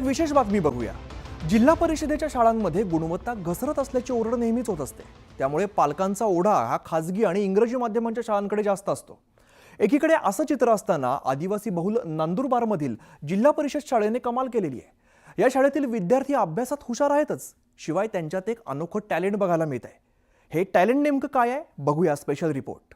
एक विशेष बातमी बघूया। जिल्हा परिषदेच्या शाळांमध्ये गुणवत्ता घसरत असल्याची ओरड नेहमीच होत असते। त्यामुळे पालकांचा ओढा हा खासगी आणि इंग्रजी माध्यमांच्या शाळांकडे जास्त असतो। एकीकडे असं चित्र असताना आदिवासी बहुल नंदुरबारमधील जिल्हा परिषद शाळेने कमाल केलेली आहे। या शाळेतील विद्यार्थी अभ्यासात हुशार आहेतच, शिवाय त्यांच्यात एक अनोखं टॅलेंट बघायला मिळत आहे। हे टॅलेंट नेमकं काय आहे बघूया स्पेशल रिपोर्ट।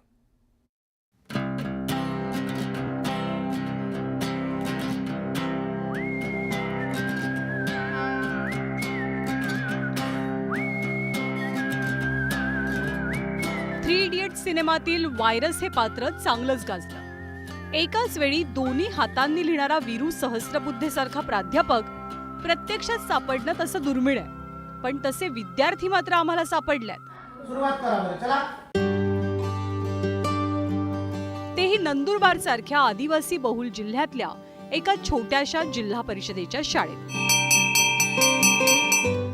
थ्री इडियट्स सिनेमातील वायरस हे पात्र चांगलंच गाजलं। एकाच वेळी दोन्ही हातांनी लिहिणारा वीरू सहस्त्रबुद्धेसारखा प्राध्यापक प्रत्यक्षात सापडणं तसं दुर्मिळ आहे, पण तसे विद्यार्थी मात्र आम्हाला सापडल्यात। सुरुवात करा बरं, चला। तेही नंदुरबार सारख्या आदिवासी बहुल जिल्ह्यातल्या एका छोट्याशा जिल्हा परिषदेच्या शाळेत।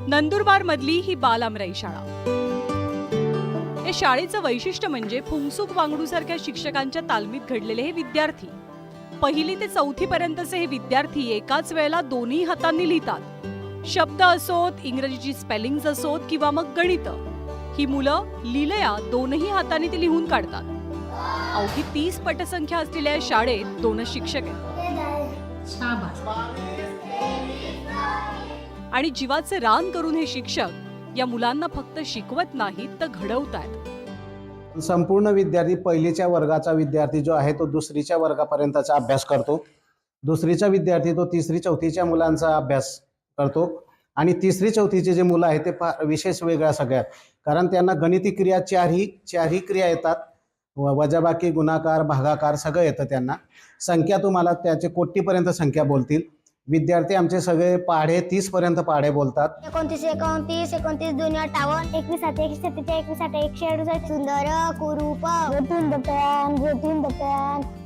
नंदुरबार मधली ही बाल आमराई शाळा। या शाळेचं वैशिष्ट्य म्हणजे फुंगसुक वांगडू सारख्या शिक्षकांच्या तालमीत घडलेले हे विद्यार्थी। पहिली ते चौथी पर्यंतचे हे विद्यार्थी एकाच वेळेला दोन्ही हातांनी लिहितात। शब्द असोत, इंग्रजीची स्पेलिंग्स असोत किंवा मग गणित, ही मुलं लिलया दोनही हातांनी ती लिहून काढतात। अवघी 30 पटसंख्या असलेल्या शाळेत 2 शिक्षक आहेत आणि जीवाचे रान करून हे शिक्षक या मुलांना फक्त शिकवत नाहीत तर घडवतात। संपूर्ण विद्यार्थी पहिलीच्या वर्गाचा विद्यार्थी जो आहे तो दुसरीच्या वर्गापर्यंतचा अभ्यास करतो। दुसरीचा विद्यार्थी तो तिसरी चौथीच्या मुलांचा अभ्यास करतो आणि तिसरी चौथीचे जे मुलं आहेत ते फार विशेष वेगळ्या सगळ्यात, कारण त्यांना गणिती क्रिया चारही क्रिया येतात। वजाबाकी, गुणाकार, भागाकार सगळं येतं त्यांना। संख्या तुम्हाला त्याचे कोटीपर्यंत संख्या बोलतील। विद्यार्थी आमचे सगळे पाढे 30 पर्यंत पाढे बोलतात। 29, 29, 29, 2, 58, 21, 21, 21, 168, सुंदर कुरूप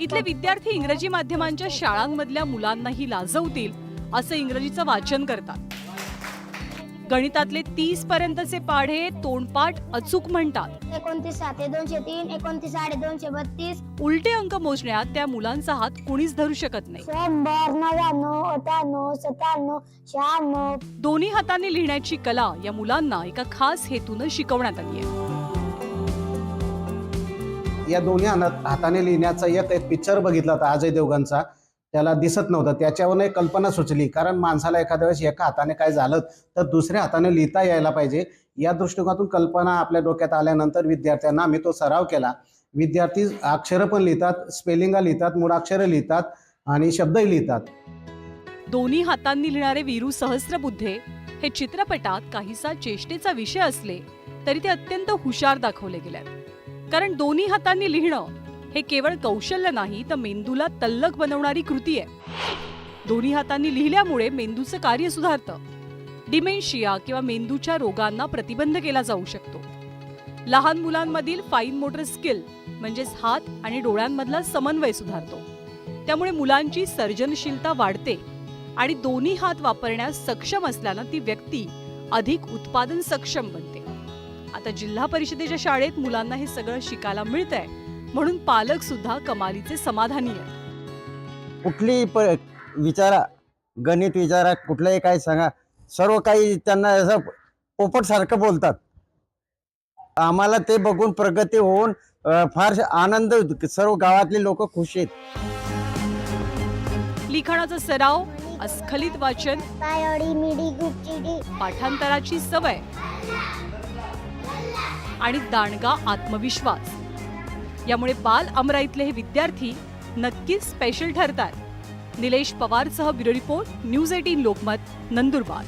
इथले विद्यार्थी इंग्रजी माध्यमांच्या शाळांमधल्या मुलांनाही लाजवतील असं इंग्रजीचं वाचन करतात। गणितातले 30 पर्यंतचे पाढे तोंडपाठ अचूक म्हणतात। 29, 7, 203, 29, 232. उलटे अंक मोजण्यात त्या मुलांचा हात कुणीच धरू शकत नाही। 100, 99, 98, 97, 96. दोन्ही हातांनी लिहिण्याची कला या मुलांना एका खास हेतूनं शिकवण्यात आली आहे। या दोन्ही हाताने लिहिण्याचा एक पिक्चर बघितला होता अजय देवगणचा, त्याला दिसत नव्हतं। त्याच्यावरून एक कल्पना सुचली, कारण माणसाला एखाद्या वेळेस एका हाताने काय झालं तर दुसऱ्या हाताने लिहिता यायला पाहिजे। या दृष्टिकोनातून कल्पना आपल्या डोक्यात आल्यानंतर विद्यार्थ्यांना आम्ही तो सराव केला। विद्यार्थी अक्षरं पण लिहितात, स्पेलिंगा लिहितात, मूळाक्षरं लिहितात आणि शब्दही लिहितात। दोन्ही हातांनी लिहिणारे वीरू सहस्त्रबुद्धे हे चित्रपटात काहीसा चेष्टेचा विषय असले तरी ते अत्यंत हुशार दाखवले गेलेत। कारण दोन्ही हातांनी लिहिणं हे केवळ कौशल्य नाही तर मेंदूला तल्लख बनवणारी कृती आहे। दोन्ही हातांनी लिहिल्यामुळे मेंदूचं कार्य सुधारतं। डिमेन्शिया किंवा मेंदूच्या रोगांना प्रतिबंध केला जाऊ शकतो। लहान मुलांमधील फाईन मोटर स्किल म्हणजेच हात आणि डोळ्यांमधला समन्वय सुधारतो। त्यामुळे मुलांची सर्जनशीलता वाढते आणि दोन्ही हात वापरण्यास सक्षम असल्यानं ती व्यक्ती अधिक उत्पादन सक्षम बनते। आता जिल्हा परिषदेच्या शाळेत मुलांना हे सगळं शिकायला मिळतंय, म्हणून पालक सुद्धा कमालीचे समाधानी आहेत। कुठलीही विचारा, गणित विचारा, कुठलंही काही सांगा, सर्व काही त्यांना असं पोपटसारखं बोलतात। आम्हाला ते बघून प्रगती होऊन फार आनंद, सर्व गावातले लोक खुश आहेत। लिखाणाचा सराव, अस्खलित वाचन, पाठांतराची सवय आणि दांडगा आत्मविश्वास यामुळे बाल आमराईतले हे विद्यार्थी नक्कीच स्पेशल ठरतात। निलेश पवारसह bureau report, news 18 Lokmat, Nandurbar.